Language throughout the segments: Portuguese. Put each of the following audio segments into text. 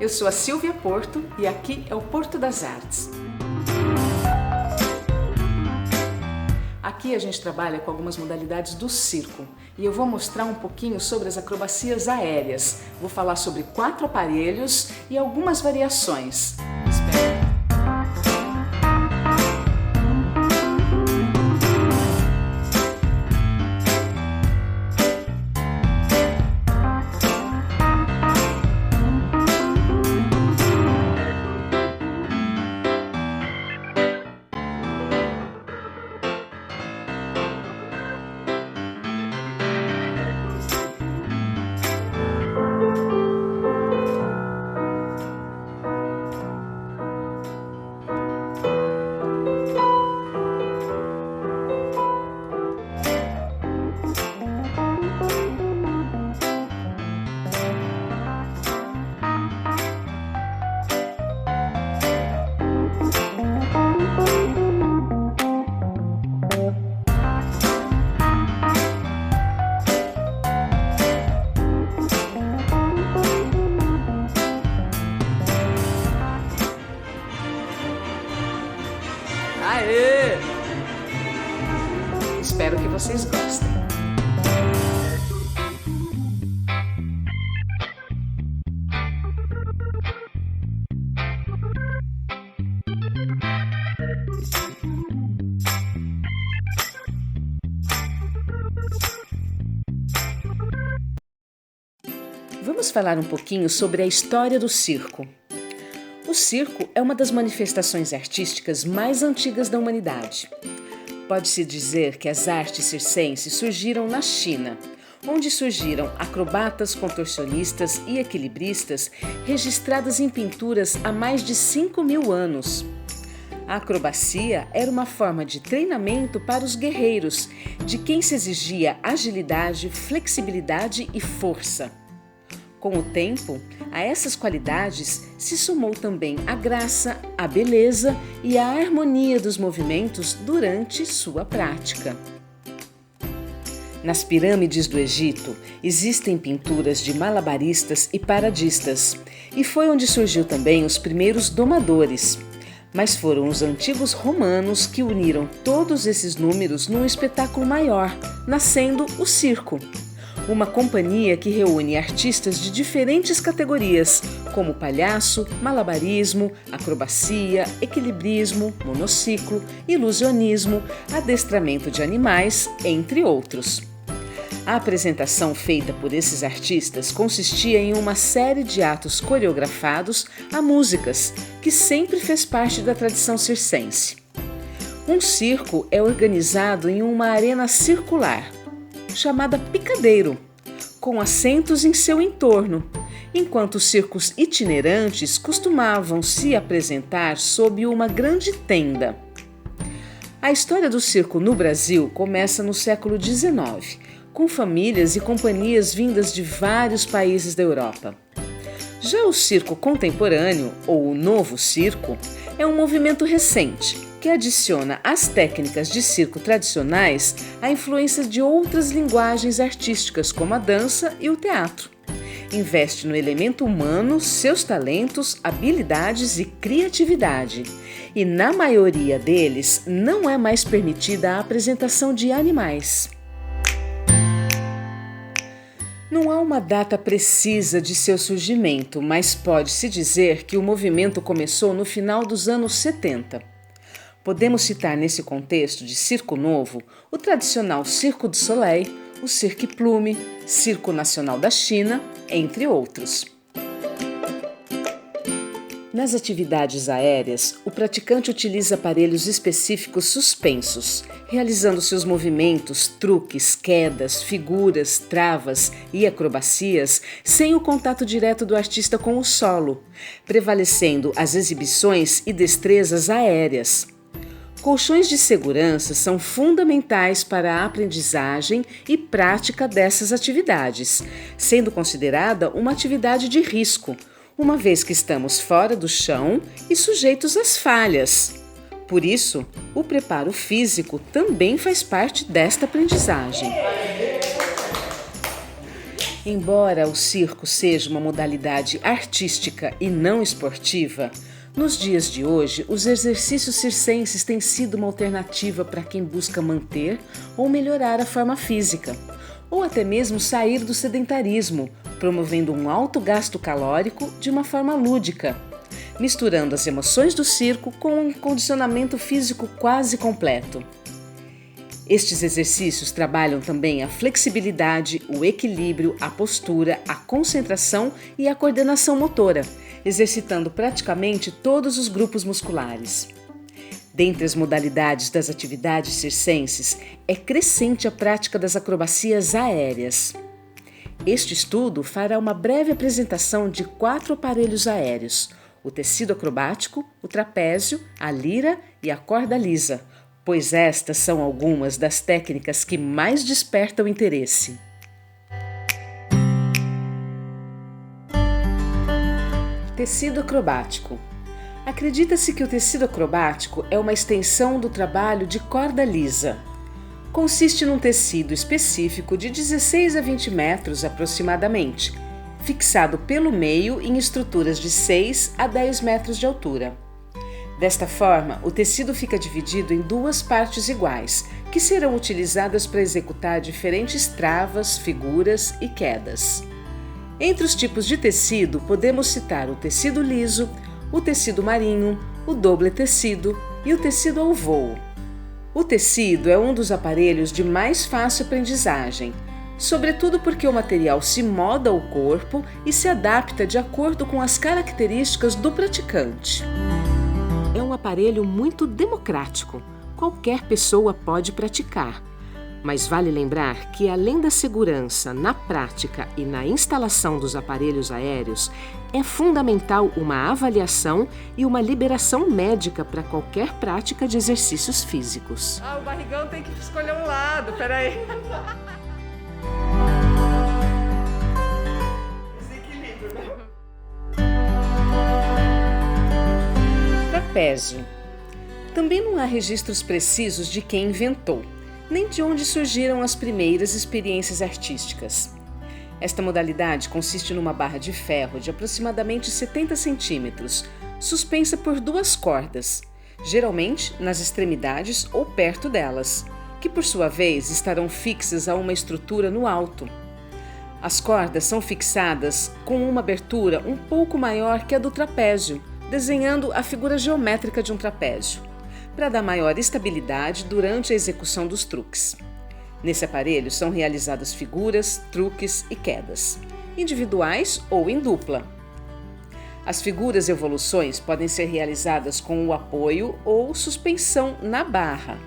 eu sou a Silvia Porto e aqui é o Porto das Artes. Aqui a gente trabalha com algumas modalidades do circo e eu vou mostrar um pouquinho sobre as acrobacias aéreas. Vou falar sobre 4 aparelhos e algumas variações. Espero. Aê! Espero que vocês gostem. Vamos falar um pouquinho sobre a história do circo. O circo é uma das manifestações artísticas mais antigas da humanidade. Pode-se dizer que as artes circenses surgiram na China, onde surgiram acrobatas, contorcionistas e equilibristas registradas em pinturas há mais de 5.000 anos. A acrobacia era uma forma de treinamento para os guerreiros, de quem se exigia agilidade, flexibilidade e força. Com o tempo, a essas qualidades se somou também a graça, a beleza e a harmonia dos movimentos durante sua prática. Nas pirâmides do Egito, existem pinturas de malabaristas e paradistas, e foi onde surgiu também os primeiros domadores. Mas foram os antigos romanos que uniram todos esses números num espetáculo maior, nascendo o circo. Uma companhia que reúne artistas de diferentes categorias, como palhaço, malabarismo, acrobacia, equilibrismo, monociclo, ilusionismo, adestramento de animais, entre outros. A apresentação feita por esses artistas consistia em uma série de atos coreografados a músicas, que sempre fez parte da tradição circense. Um circo é organizado em uma arena circular, chamada picadeiro, com assentos em seu entorno, enquanto os circos itinerantes costumavam se apresentar sob uma grande tenda. A história do circo no Brasil começa no século XIX, com famílias e companhias vindas de vários países da Europa. Já o circo contemporâneo, ou o novo circo, é um movimento recente, que adiciona às técnicas de circo tradicionais a influência de outras linguagens artísticas, como a dança e o teatro. Investe no elemento humano, seus talentos, habilidades e criatividade. E na maioria deles, não é mais permitida a apresentação de animais. Não há uma data precisa de seu surgimento, mas pode-se dizer que o movimento começou no final dos anos 70. Podemos citar nesse contexto de circo novo o tradicional Cirque du Soleil, o Cirque Plume, Circo Nacional da China, entre outros. Nas atividades aéreas, o praticante utiliza aparelhos específicos suspensos, realizando seus movimentos, truques, quedas, figuras, travas e acrobacias sem o contato direto do artista com o solo, prevalecendo as exibições e destrezas aéreas. Colchões de segurança são fundamentais para a aprendizagem e prática dessas atividades, sendo considerada uma atividade de risco, uma vez que estamos fora do chão e sujeitos às falhas. Por isso, o preparo físico também faz parte desta aprendizagem. Embora o circo seja uma modalidade artística e não esportiva, nos dias de hoje os exercícios circenses têm sido uma alternativa para quem busca manter ou melhorar a forma física, ou até mesmo sair do sedentarismo, promovendo um alto gasto calórico de uma forma lúdica, misturando as emoções do circo com um condicionamento físico quase completo. Estes exercícios trabalham também a flexibilidade, o equilíbrio, a postura, a concentração e a coordenação motora, exercitando praticamente todos os grupos musculares. Dentre as modalidades das atividades circenses, é crescente a prática das acrobacias aéreas. Este estudo fará uma breve apresentação de 4 aparelhos aéreos: o tecido acrobático, o trapézio, a lira e a corda lisa, pois estas são algumas das técnicas que mais despertam interesse. Tecido acrobático. Acredita-se que o tecido acrobático é uma extensão do trabalho de corda lisa. Consiste num tecido específico de 16 a 20 metros aproximadamente, fixado pelo meio em estruturas de 6 a 10 metros de altura. Desta forma, o tecido fica dividido em 2 partes iguais, que serão utilizadas para executar diferentes travas, figuras e quedas. Entre os tipos de tecido, podemos citar o tecido liso, o tecido marinho, o doble tecido e o tecido ao voo. O tecido é um dos aparelhos de mais fácil aprendizagem, sobretudo porque o material se molda ao corpo e se adapta de acordo com as características do praticante. É um aparelho muito democrático, qualquer pessoa pode praticar. Mas vale lembrar que, além da segurança na prática e na instalação dos aparelhos aéreos, é fundamental uma avaliação e uma liberação médica para qualquer prática de exercícios físicos. O barrigão tem que escolher um lado, peraí. Desequilíbrio, né? Trapézio. Também não há registros precisos de quem inventou, nem de onde surgiram as primeiras experiências artísticas. Esta modalidade consiste numa barra de ferro de aproximadamente 70 centímetros, suspensa por 2 cordas, geralmente nas extremidades ou perto delas, que por sua vez estarão fixas a uma estrutura no alto. As cordas são fixadas com uma abertura um pouco maior que a do trapézio, desenhando a figura geométrica de um trapézio, para dar maior estabilidade durante a execução dos truques. Nesse aparelho são realizadas figuras, truques e quedas, individuais ou em dupla. As figuras e evoluções podem ser realizadas com o apoio ou suspensão na barra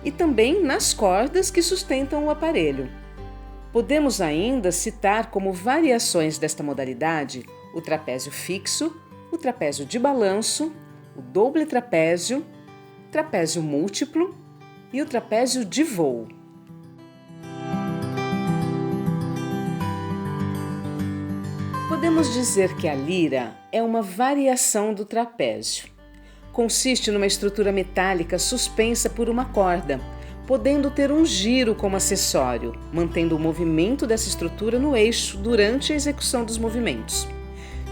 e também nas cordas que sustentam o aparelho. Podemos ainda citar como variações desta modalidade o trapézio fixo, o trapézio de balanço, o doble trapézio, trapézio múltiplo e o trapézio de voo. Podemos dizer que a lira é uma variação do trapézio. Consiste numa estrutura metálica suspensa por uma corda, podendo ter um giro como acessório, mantendo o movimento dessa estrutura no eixo durante a execução dos movimentos.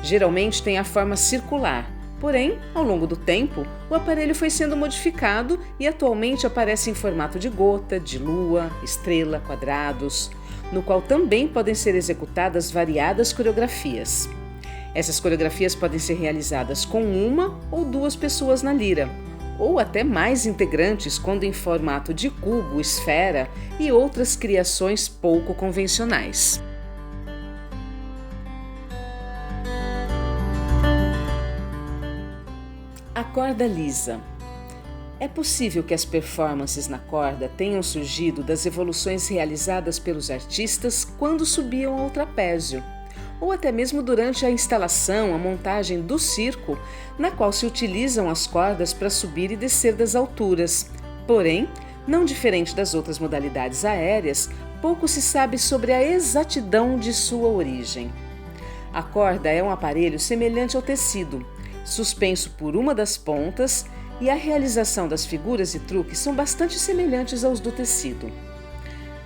Geralmente tem a forma circular, porém, ao longo do tempo, o aparelho foi sendo modificado e atualmente aparece em formato de gota, de lua, estrela, quadrados, no qual também podem ser executadas variadas coreografias. Essas coreografias podem ser realizadas com 1 ou 2 pessoas na lira, ou até mais integrantes quando em formato de cubo, esfera e outras criações pouco convencionais. A corda lisa. É possível que as performances na corda tenham surgido das evoluções realizadas pelos artistas quando subiam ao trapézio, ou até mesmo durante a instalação, a montagem do circo, na qual se utilizam as cordas para subir e descer das alturas. Porém, não diferente das outras modalidades aéreas, pouco se sabe sobre a exatidão de sua origem. A corda é um aparelho semelhante ao tecido, suspenso por uma das pontas, e a realização das figuras e truques são bastante semelhantes aos do tecido.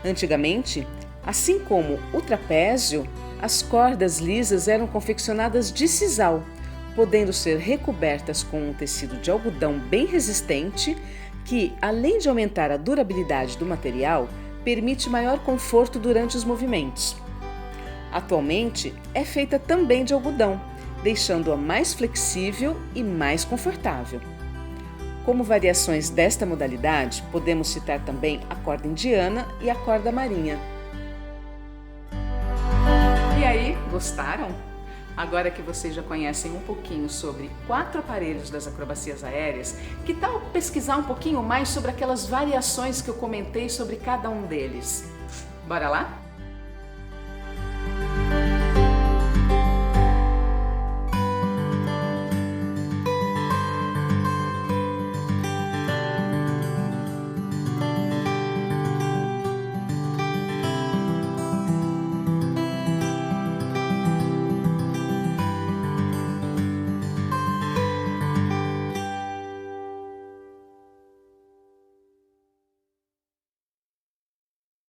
Antigamente, assim como o trapézio, As cordas lisas eram confeccionadas de sisal, podendo ser recobertas com um tecido de algodão bem resistente, que, além de aumentar a durabilidade do material, permite maior conforto durante os movimentos. Atualmente, é feita também de algodão, deixando-a mais flexível e mais confortável. Como variações desta modalidade, podemos citar também a corda indiana e a corda marinha. E aí, gostaram? Agora que vocês já conhecem um pouquinho sobre 4 aparelhos das acrobacias aéreas, que tal pesquisar um pouquinho mais sobre aquelas variações que eu comentei sobre cada um deles? Bora lá?